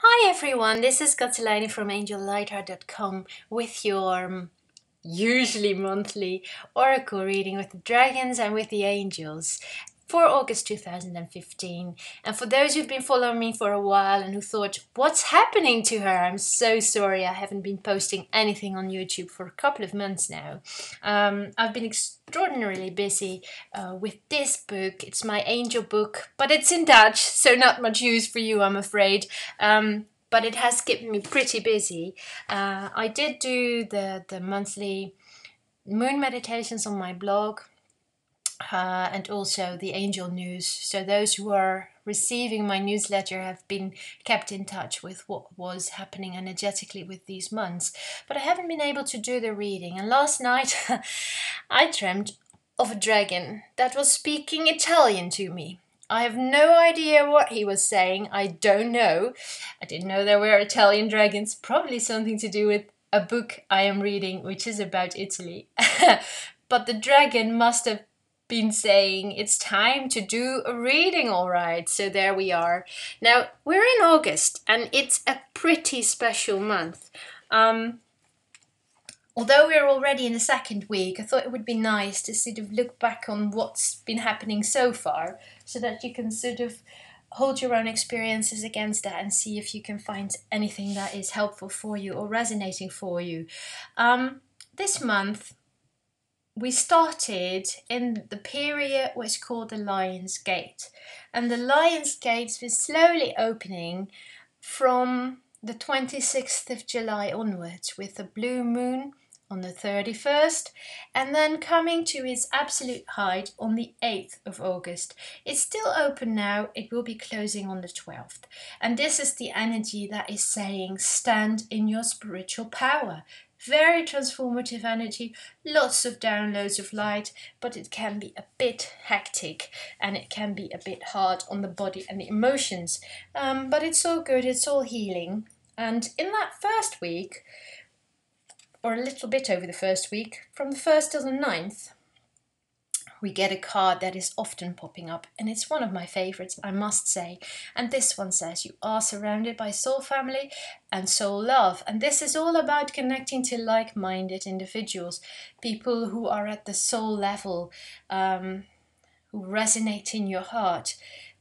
Hi everyone, this is Cathelijne from angellightheart.com with your usually monthly oracle reading with the dragons and with the angels for August 2015. And for those who've been following me for a while and who thought, what's happening to her? I'm so sorry I haven't been posting anything on YouTube for a couple of months now. I've been extraordinarily busy with this book. It's my angel book, but it's in Dutch, so not much use for you, I'm afraid. But it has kept me pretty busy. I did do the monthly moon meditations on my blog and also the angel news. So those who are receiving my newsletter have been kept in touch with what was happening energetically with these months. But I haven't been able to do the reading. And last night I dreamt of a dragon that was speaking Italian to me. I have no idea what he was saying. I don't know. I didn't know there were Italian dragons. Probably something to do with a book I am reading, which is about Italy. But the dragon must have been saying it's time to do a reading, all right. So there we are. Now, we're in August, and it's a pretty special month. Although we're already in the second week, I thought it would be nice to sort of look back on what's been happening so far so that you can sort of hold your own experiences against that and see if you can find anything that is helpful for you or resonating for you. This month, we started in the period which called the Lion's Gate. And the Lion's Gate was slowly opening from the 26th of July onwards with the blue moon on the 31st, and then coming to its absolute height on the 8th of August. It's still open now, it will be closing on the 12th. And this is the energy that is saying, stand in your spiritual power. Very transformative energy, lots of downloads of light, but it can be a bit hectic and it can be a bit hard on the body and the emotions. But it's all good, it's all healing. And in that first week, or a little bit over the first week, from the 1st till the 9th, we get a card that is often popping up, and it's one of my favorites, I must say. And this one says, you are surrounded by soul family and soul love. And this is all about connecting to like-minded individuals, people who are at the soul level, who resonate in your heart,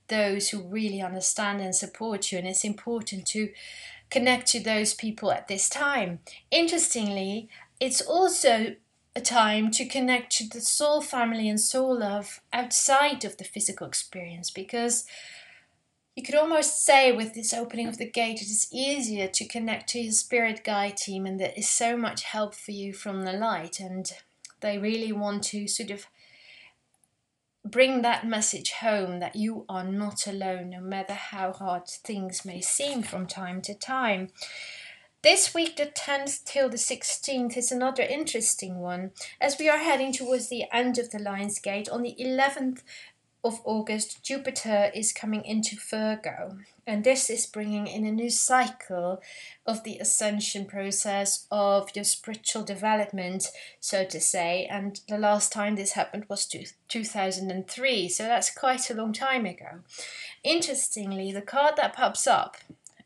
those who really understand and support you. And it's important to connect to those people at this time. Interestingly, it's also a time to connect to the soul family and soul love outside of the physical experience, because you could almost say with this opening of the gate, it is easier to connect to your spirit guide team, and there is so much help for you from the light, and they really want to sort of bring that message home that you are not alone, no matter how hard things may seem from time to time. This week, the 10th till the 16th, is another interesting one, as we are heading towards the end of the Lion's Gate. On the 11th of August, Jupiter is coming into Virgo, and this is bringing in a new cycle of the ascension process of your spiritual development, so to say. And the last time this happened was 2003, so that's quite a long time ago. Interestingly, the card that pops up,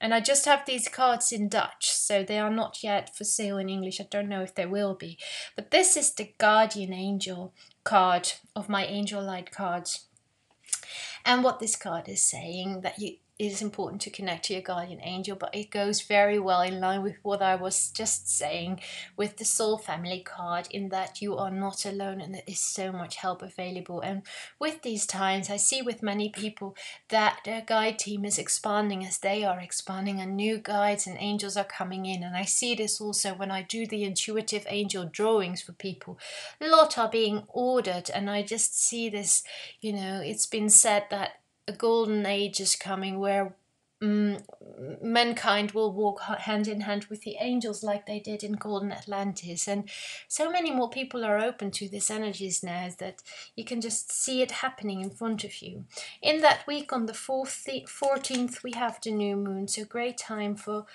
and I just have these cards in Dutch, so they are not yet for sale in English. I don't know if they will be. But this is the Guardian Angel card of my Angel Light cards. And what this card is saying, that it is important to connect to your guardian angel, but it goes very well in line with what I was just saying with the soul family card, in that you are not alone and there is so much help available. And with these times, I see with many people that their guide team is expanding as they are expanding, and new guides and angels are coming in. And I see this also when I do the intuitive angel drawings for people. A lot are being ordered, and I just see this, it's been said that a golden age is coming where mankind will walk hand in hand with the angels like they did in golden Atlantis. And so many more people are open to these energies now that you can just see it happening in front of you. In that week on the 14th, we have the new moon, so great time for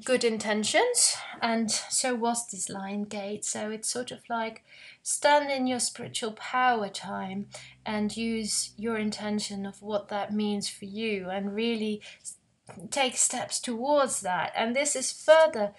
good intentions, and so was this Lion Gate. So it's sort of like stand in your spiritual power time and use your intention of what that means for you, and really take steps towards that. And this is further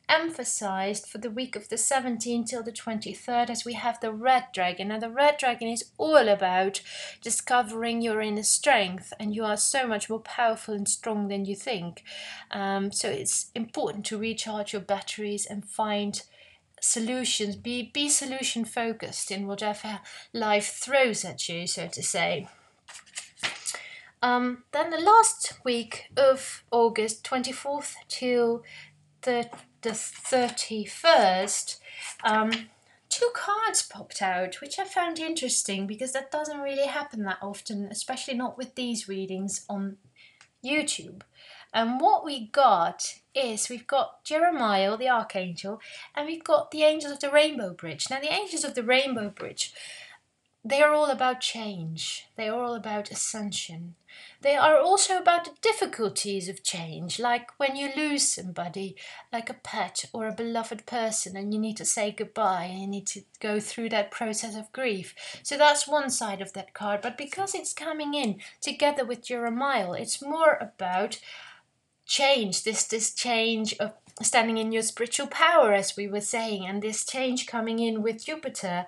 emphasized for the week of the 17th till the 23rd, as we have the red dragon. Now the red dragon is all about discovering your inner strength, and you are so much more powerful and strong than you think. So it's important to recharge your batteries and find solutions. Be solution focused in whatever life throws at you, so to say. Then the last week of August, 24th till the 31st, two cards popped out, which I found interesting because that doesn't really happen that often, especially not with these readings on YouTube. And what we got is, we've got Jeremiah, the Archangel, and we've got the Angels of the Rainbow Bridge. Now the Angels of the Rainbow Bridge, they are all about change. They are all about ascension. They are also about the difficulties of change, like when you lose somebody, like a pet or a beloved person, and you need to say goodbye, and you need to go through that process of grief. So that's one side of that card. But because it's coming in together with Jeremiah, it's more about change, this change of standing in your spiritual power, as we were saying, and this change coming in with Jupiter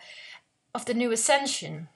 of the new ascension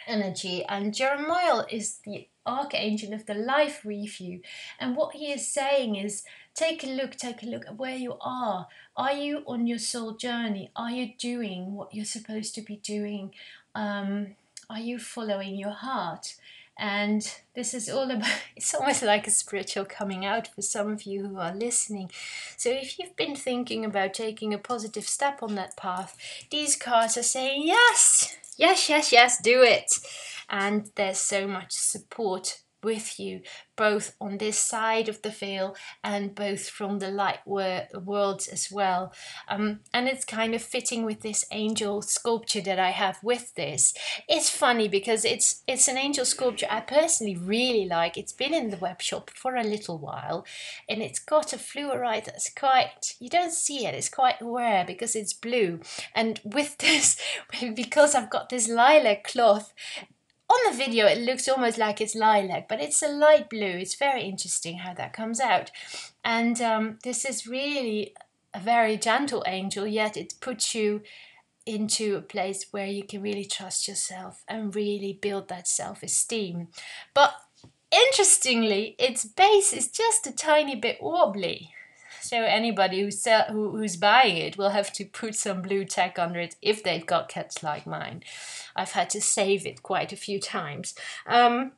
energy. And Jeremiah is the archangel of the life review, and what he is saying is, take a look at where you are. Are you on your soul journey? Are you doing what you're supposed to be doing? Are you following your heart? And this is all about, it's almost like a spiritual coming out for some of you who are listening. So if you've been thinking about taking a positive step on that path, these cards are saying yes, do it. And there's so much support with you, both on this side of the veil and both from the light worlds as well. And it's kind of fitting with this angel sculpture that I have with this. It's funny because it's an angel sculpture I personally really like. It's been in the web shop for a little while, and it's got a fluorite that's quite, you don't see it, it's quite rare because it's blue. And with this, because I've got this lilac cloth, on the video it looks almost like it's lilac, but it's a light blue. It's very interesting how that comes out. And this is really a very gentle angel, yet it puts you into a place where you can really trust yourself and really build that self-esteem. But interestingly, its base is just a tiny bit wobbly. So anybody who's buying it will have to put some blue tack under it if they've got cats like mine. I've had to save it quite a few times. But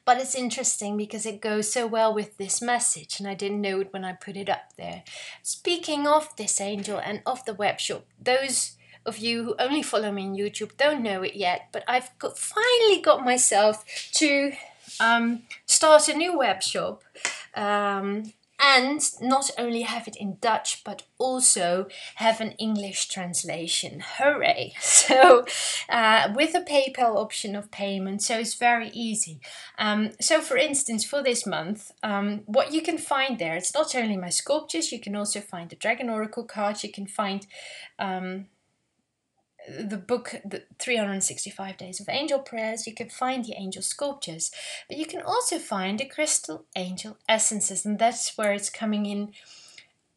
it's interesting because it goes so well with this message, and I didn't know it when I put it up there. Speaking of this angel and of the web shop, those of you who only follow me on YouTube don't know it yet, but I've finally got myself to start a new web shop. And not only have it in Dutch, but also have an English translation. Hooray! So with a PayPal option of payment, so it's very easy. So for instance, for this month, what you can find there, it's not only my sculptures, you can also find the Dragon Oracle cards, you can find the book, the 365 Days of Angel Prayers, you can find the angel sculptures, but you can also find the crystal angel essences, and that's where it's coming in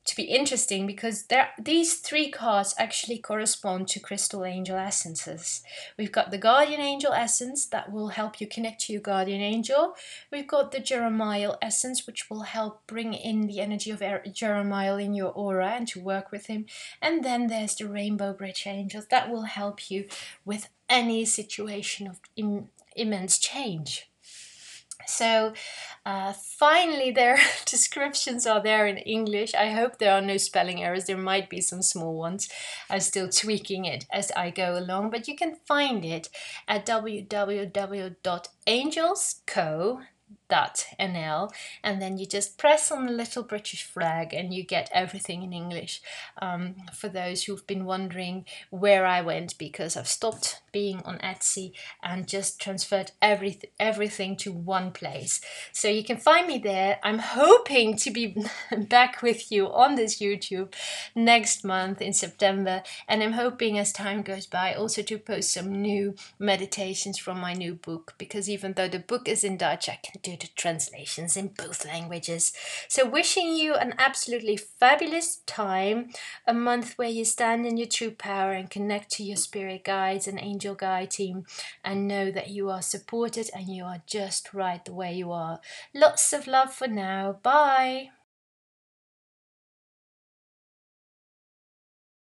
to be interesting, because these three cards actually correspond to crystal angel essences. We've got the guardian angel essence that will help you connect to your guardian angel. We've got the Jeremiah essence, which will help bring in the energy of Jeremiah in your aura and to work with him. And then there's the rainbow bridge angels that will help you with any situation of immense change. So finally their descriptions are there in English. I hope there are no spelling errors. There might be some small ones. I'm still tweaking it as I go along, but you can find it at www.angelsco.nl, and then you just press on the little British flag and you get everything in English. For those who've been wondering where I went, because I've stopped being on Etsy and just transferred everything to one place. So you can find me there. I'm hoping to be back with you on this YouTube next month in September, and I'm hoping as time goes by also to post some new meditations from my new book, because even though the book is in Dutch, I can do the translations in both languages. So wishing you an absolutely fabulous time, a month where you stand in your true power and connect to your spirit guides and angel guide team, and know that you are supported and you are just right the way you are. Lots of love for now. Bye.